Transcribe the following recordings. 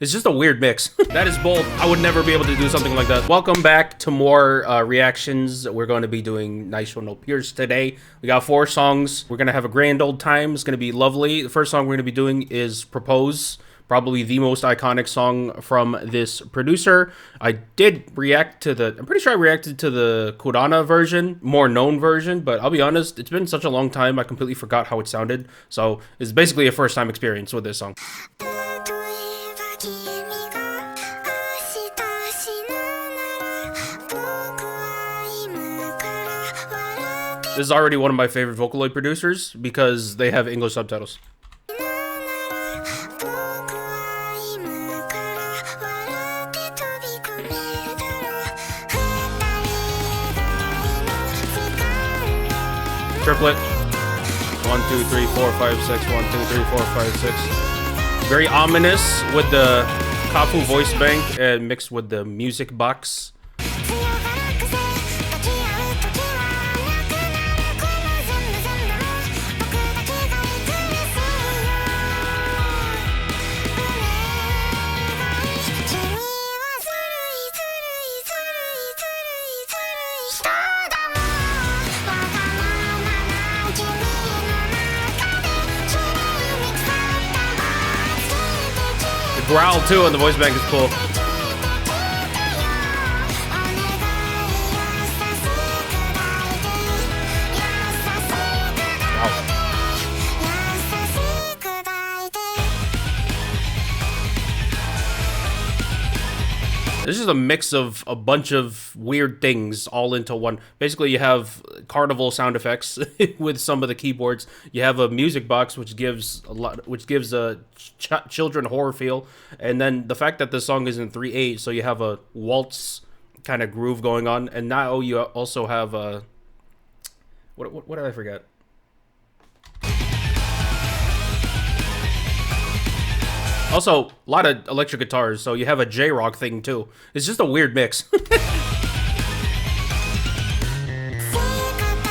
It's just a weird mix. That is bold. I would never be able to do something like that. Welcome back to more reactions. We're going to be doing Naisho no Pierce today. We got 4 songs. We're going to have a grand old time. It's going to be lovely. The first song we're going to be doing is Propose. Probably the most iconic song from this producer. I did react to the... I'm pretty sure I reacted to the Kurana version, more known version, but I'll be honest, it's been such a long time, I completely forgot how it sounded. So it's basically a first-time experience with this song. This is already one of my favorite Vocaloid producers because they have English subtitles. Triplet. 1, 2, 3, 4, 5, 6. 1, 2, 3, 4, 5, 6. Very ominous with the Kafu voice bank and mixed with the music box. Growl too, and the voice bank is cool. Wow. This is a mix of a bunch of weird things all into one. Basically, you have carnival sound effects with some of the keyboards. You have a music box which gives a children horror feel, and then the fact that the song is in 3/8, so you have a waltz kind of groove going on, and now you also have a what did I forget? Also, a lot of electric guitars, so you have a J-rock thing too. It's just a weird mix.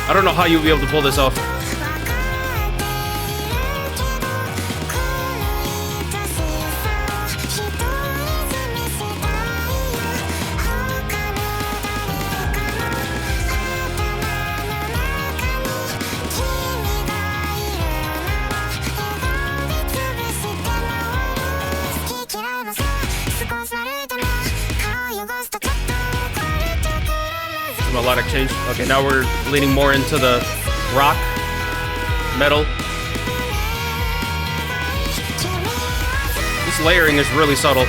I don't know how you'll be able to pull this off. Melodic change. Okay, now we're leaning more into the rock, metal. This layering is really subtle.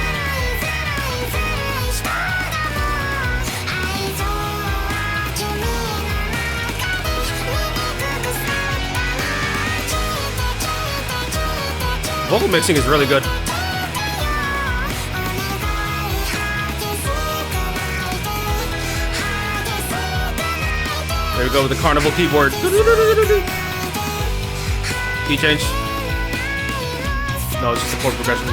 Vocal mixing is really good. There we go with the carnival keyboard. Key change. No, it's just a chord progression.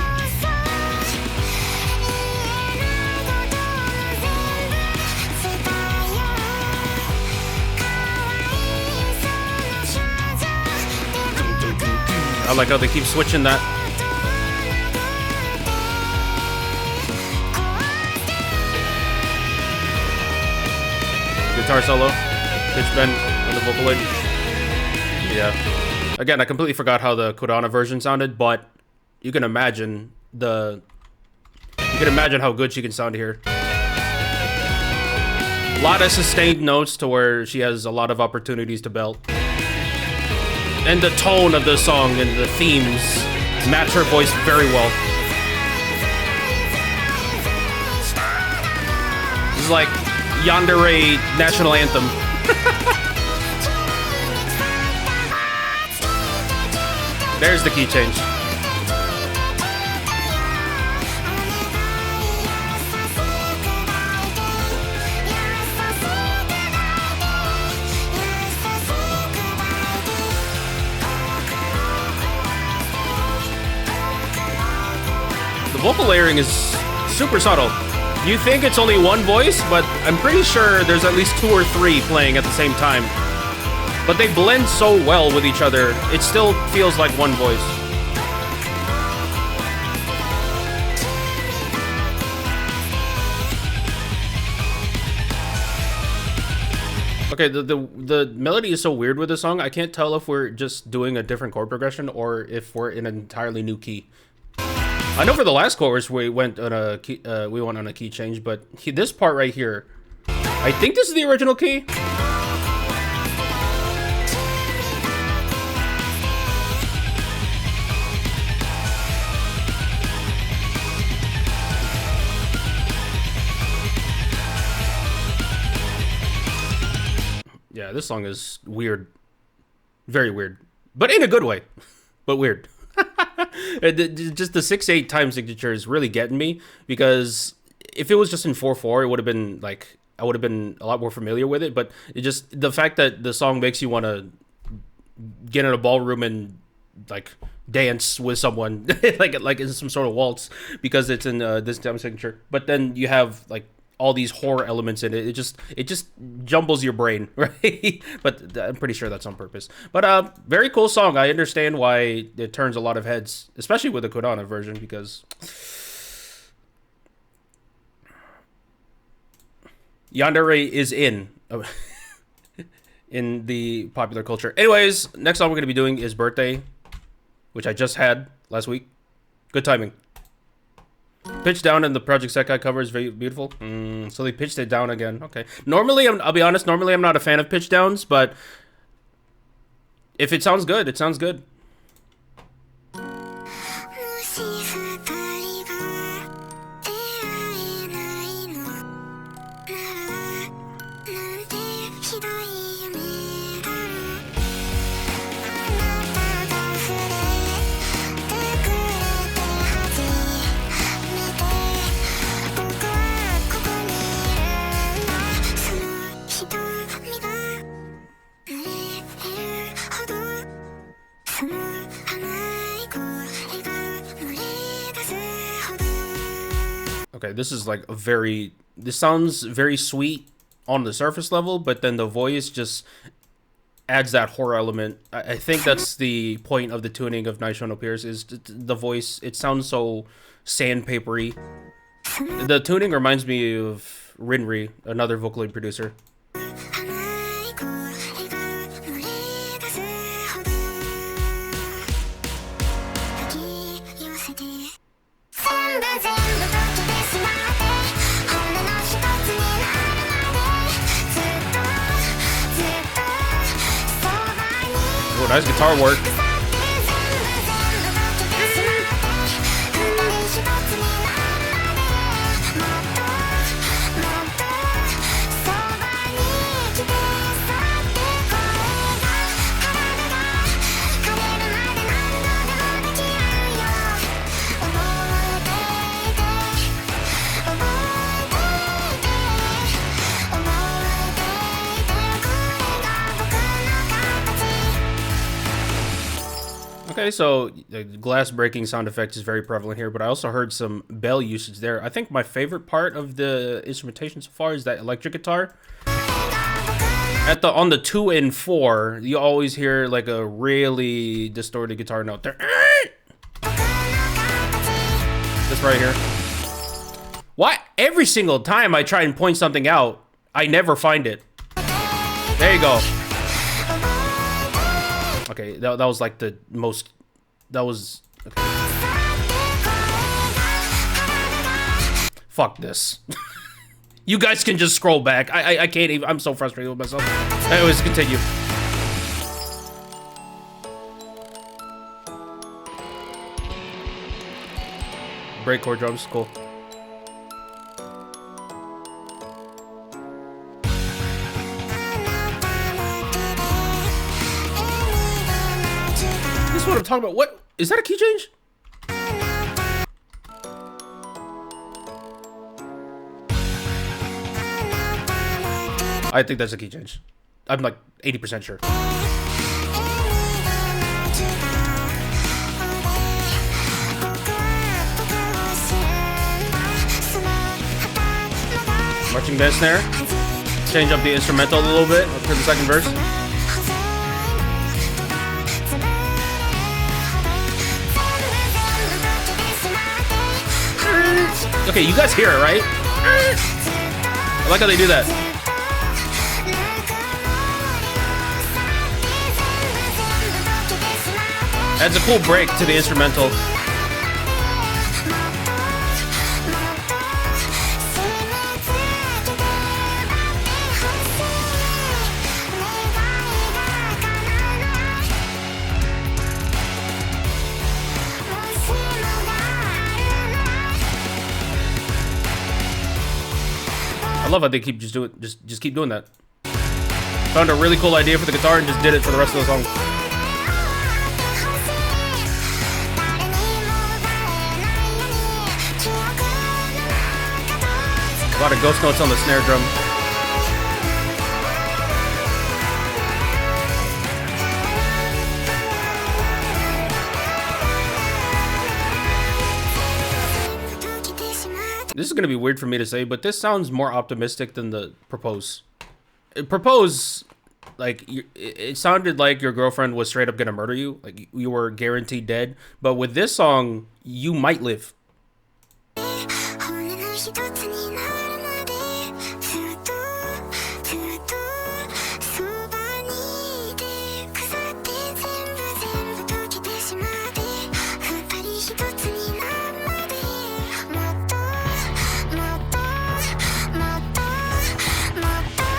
I like how they keep switching that. Guitar solo. Pitch bend on the Vocaloid. Yeah. Again, I completely forgot how the Kurana version sounded, but you can imagine how good she can sound here. A lot of sustained notes to where she has a lot of opportunities to belt. And the tone of the song and the themes match her voice very well. This is like Yandere national anthem. There's the key change. The vocal layering is super subtle. You think it's only one voice, but I'm pretty sure there's at least 2 or 3 playing at the same time. But they blend so well with each other, it still feels like one voice. Okay, the melody is so weird with the song. I can't tell if we're just doing a different chord progression or if we're in an entirely new key. I know for the last chorus we went on a key change, but this part right here, I think this is the original key. Yeah, this song is weird. Very weird. But in a good way. But weird. Just the 6/8 time signature is really getting me, because if it was just in 4/4, it would have been like, I would have been a lot more familiar with it, but it just, the fact that the song makes you want to get in a ballroom and like dance with someone like in some sort of waltz, because it's in this time signature, but then you have like all these horror elements in it. It just jumbles your brain, right? But I'm pretty sure that's on purpose. But very cool song. I understand why it turns a lot of heads, especially with the Kodana version, because yandere is in the popular culture. Anyways, next song we're gonna be doing is Birthday, which I just had last week. Good timing. Pitch down in the Project Sekai cover is very beautiful. So they pitched it down again. Okay. Normally, I'll be honest, normally I'm not a fan of pitch downs, but if it sounds good, it sounds good. Okay, this is like this sounds very sweet on the surface level, but then the voice just adds that horror element. I think that's the point of the tuning of Naisho no Pierce, is the voice. It sounds so sandpapery. The tuning reminds me of Rinri, another Vocaloid producer. Oh, nice guitar work. Okay, so the glass breaking sound effect is very prevalent here, but I also heard some bell usage there. I think my favorite part of the instrumentation so far is that electric guitar. On the 2 and 4, you always hear like a really distorted guitar note there. This right here. Why? Every single time I try and point something out, I never find it. There you go. Okay, that was like the most, that was, okay. Fuck this. You guys can just scroll back. I can't even, I'm so frustrated with myself. Anyways, continue. Break chord drums, cool. What I'm talking about. What is that, a key change? I think that's a key change. I'm like 80% sure. Marching band snare. Change up the instrumental a little bit for the second verse. Okay, you guys hear it, right? I like how they do that. Adds a cool break to the instrumental. I love how they keep just keep doing that. Found a really cool idea for the guitar and just did it for the rest of the song. A lot of ghost notes on the snare drum. This is gonna be weird for me to say, but this sounds more optimistic than the Propose. Propose, like, it sounded like your girlfriend was straight up gonna murder you, like you were guaranteed dead. But with this song, you might live.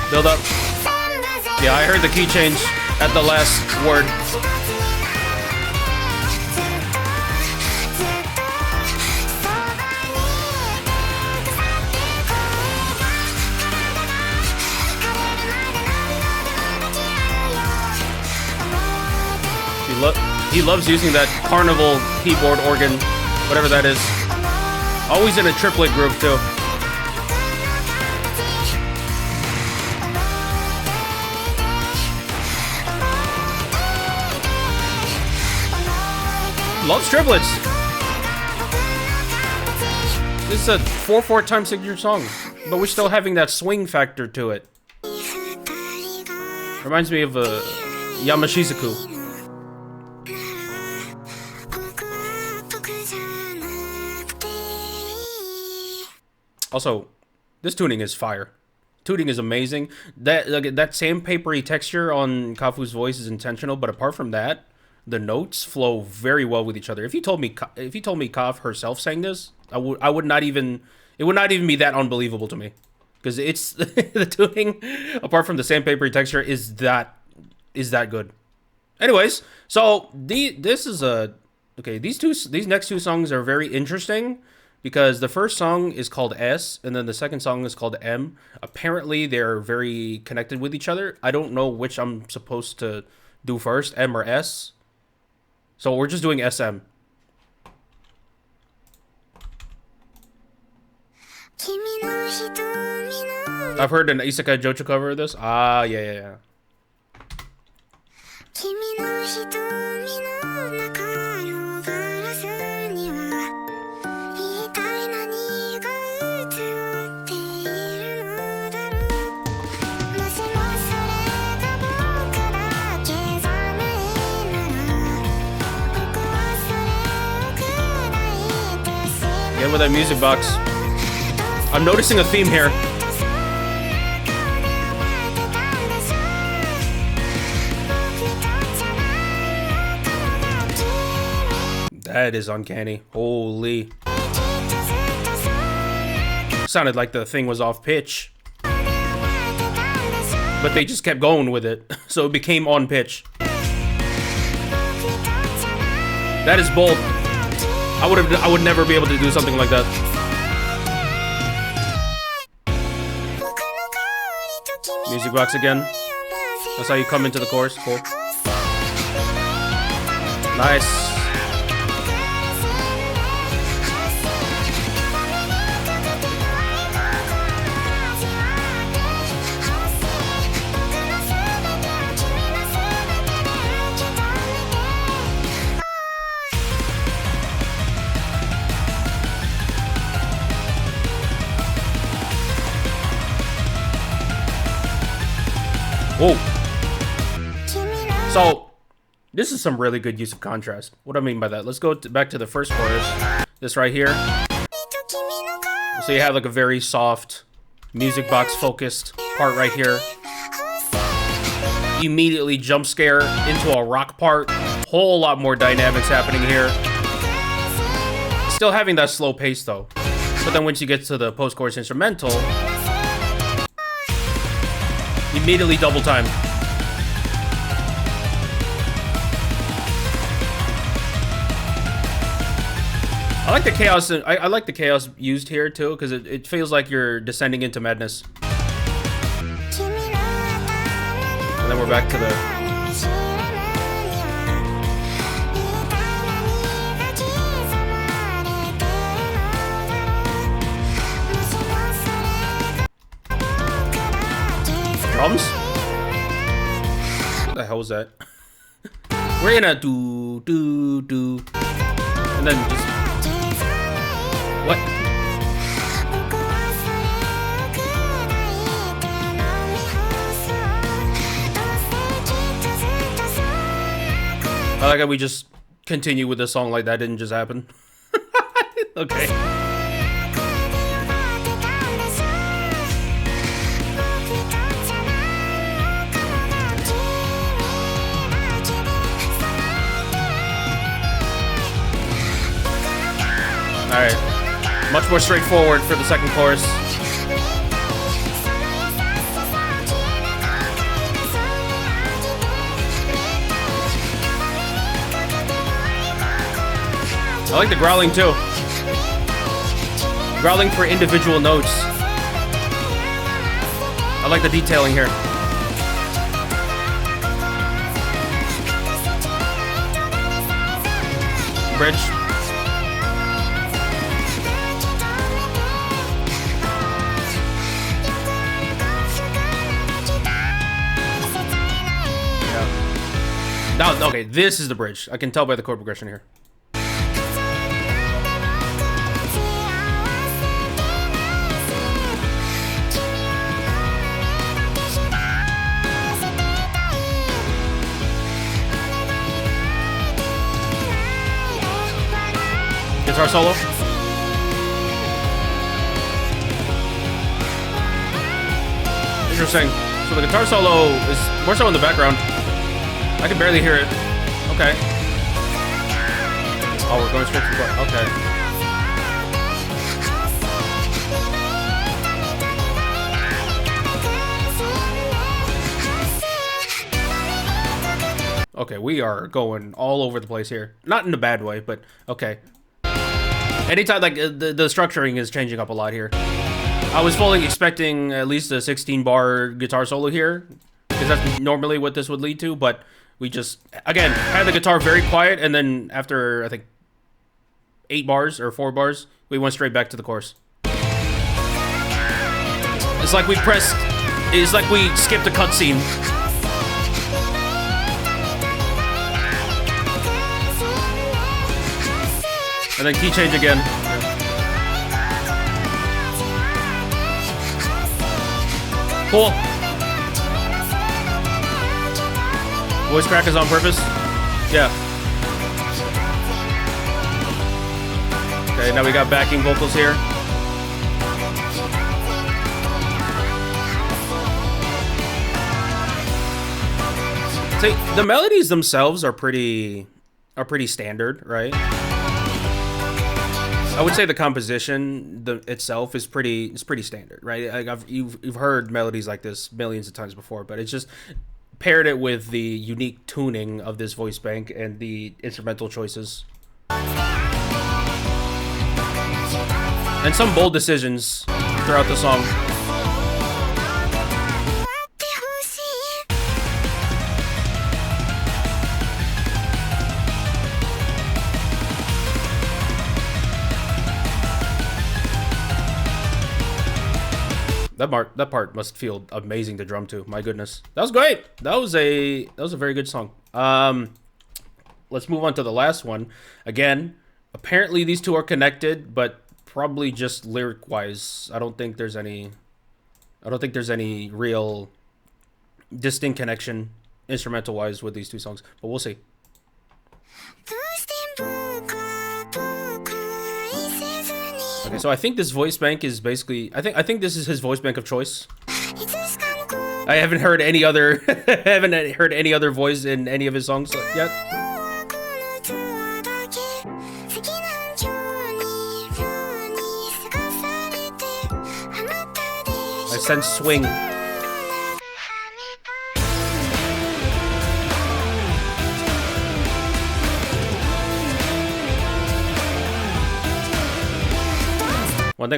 Build up. Yeah, I heard the key change at the last word. He loves using that carnival keyboard organ, whatever that is. Always in a triplet group too. Loves triplets. This is a 4/4 time signature song, but we're still having that swing factor to it. Reminds me of Yamashizaku. Also, this tuning is fire. Tuning is amazing. That sandpapery texture on Kafu's voice is intentional, but apart from that, the notes flow very well with each other. If you told me Kaf herself sang this, I would not even, it would not even be that unbelievable to me, because it's the tuning, apart from the sandpapery texture, is that good. Anyways, so these next two songs are very interesting because the first song is called S and then the second song is called M. Apparently they're very connected with each other. I don't know which I'm supposed to do first, M or S. So we're just doing SM. I've heard an Isekai Jocho cover of this. Ah, yeah. Get with that music box. I'm noticing a theme here. That is uncanny. Holy. Sounded like the thing was off pitch. But they just kept going with it, so it became on pitch. That is bold. I would never be able to do something like that. Music box again. That's how you come into the chorus. Cool. Nice. Whoa. So, this is some really good use of contrast. What do I mean by that? Let's go back to the first chorus. This right here. So you have like a very soft, music box focused part right here. Immediately jump scare into a rock part. Whole lot more dynamics happening here. Still having that slow pace though. But then once you get to the post-chorus instrumental, immediately double time. I like the chaos. I like the chaos used here too, because it feels like you're descending into madness. And then we're back to the. Drums? What the hell was that? We're in a do do do, and then just what? I like how we just continue with the song like that didn't just happen. Okay. Alright. Much more straightforward for the second chorus. I like the growling too. Growling for individual notes. I like the detailing here. Bridge. Now, okay, this is the bridge. I can tell by the chord progression here. Guitar solo. Interesting. So the guitar solo is more so in the background. I can barely hear it. Okay. Oh, we're going straight to the chord. Okay. Okay, we are going all over the place here. Not in a bad way, but okay. Anytime, like, the structuring is changing up a lot here. I was fully expecting at least a 16-bar guitar solo here, because that's normally what this would lead to, but we just, again, had the guitar very quiet, and then after, I think, 8 bars or 4 bars, we went straight back to the chorus. It's like we skipped a cutscene. And then key change again. Cool. Voice crack is on purpose? Yeah. Okay, now we got backing vocals here. See, the melodies themselves are pretty standard, right? I would say the composition itself is pretty standard, right? Like you've heard melodies like this millions of times before, but it's just paired it with the unique tuning of this voice bank and the instrumental choices. And some bold decisions throughout the song. That part must feel amazing to drum to. My goodness, that was great. That was a very good song. Let's move on to the last one. Again, apparently these two are connected, but probably just lyric wise. I don't think there's any real distinct connection instrumental wise with these two songs, but we'll see. Okay, so I think this voice bank is basically, I think this is his voice bank of choice. I haven't heard any other voice in any of his songs yet. I sense swing. One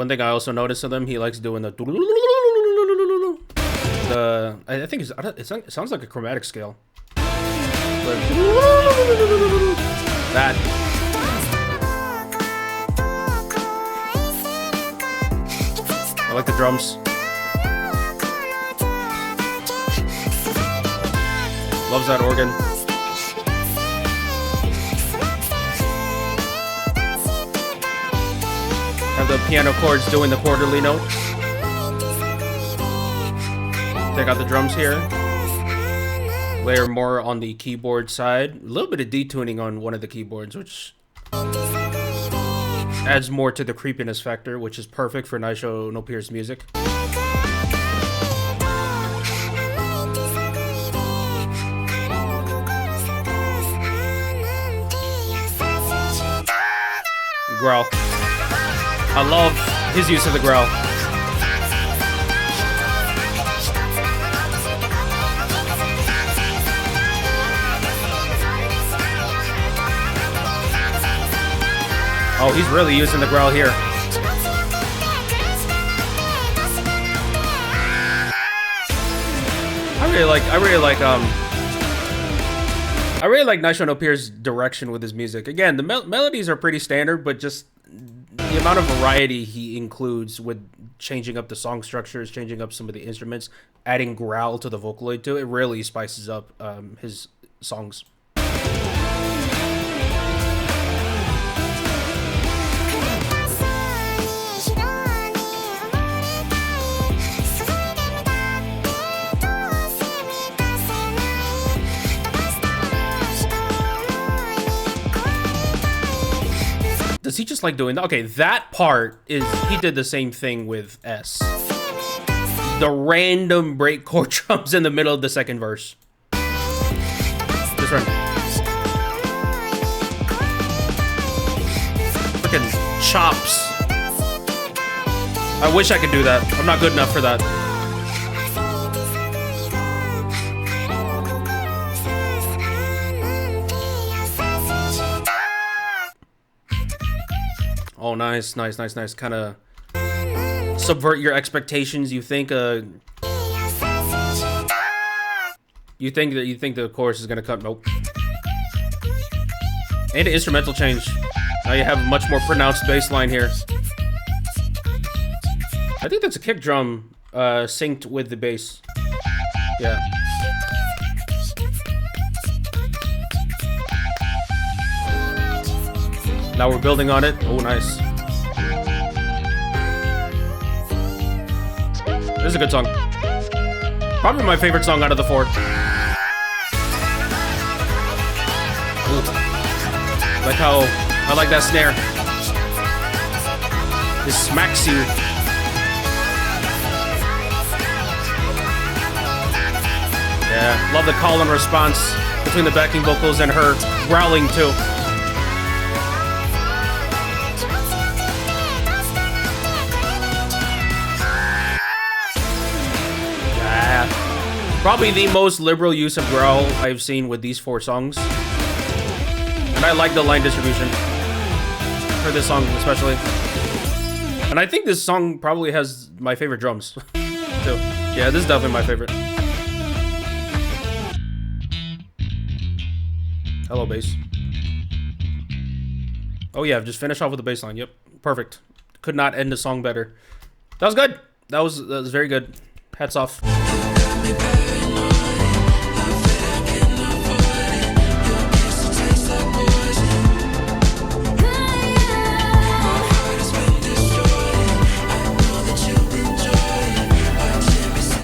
thing I also noticed of them, he likes doing the I think it sounds like a chromatic scale. But that. I like the drums. Loves that organ. Have the piano chords doing the quarterly note. Check out the drums here. Layer more on the keyboard side. A little bit of detuning on one of the keyboards, which adds more to the creepiness factor, which is perfect for Naisho no Peer's music. Growl. I love his use of the growl. Oh, he's really using the growl here. I really like Naisho no Peer's direction with his music. Again, the melodies are pretty standard, but just the amount of variety he includes with changing up the song structures, changing up some of the instruments, adding growl to the Vocaloid too, it really spices up his songs. Does he just like doing that? Okay, that part is, he did the same thing with S. The random breakcore drums in the middle of the second verse. This one. Freaking chops. I wish I could do that. I'm not good enough for that. Oh, nice. Kind of subvert your expectations. You think the chorus is gonna cut. Nope. And an instrumental change. Now you have a much more pronounced bass line here. I think that's a kick drum synced with the bass. Yeah. Now we're building on it. Oh, nice. This is a good song. Probably my favorite song out of the four. Ooh. Like how I like that snare. It smacks you. Yeah, love the call and response between the backing vocals and her growling too. Probably the most liberal use of growl I've seen with these four songs. And I like the line distribution for this song especially. And I think this song probably has my favorite drums too. Yeah, this is definitely my favorite. Hello, bass. Oh yeah, just finish off with the bass line. Yep, perfect. Could not end the song better. That was good. That was very good. Hats off.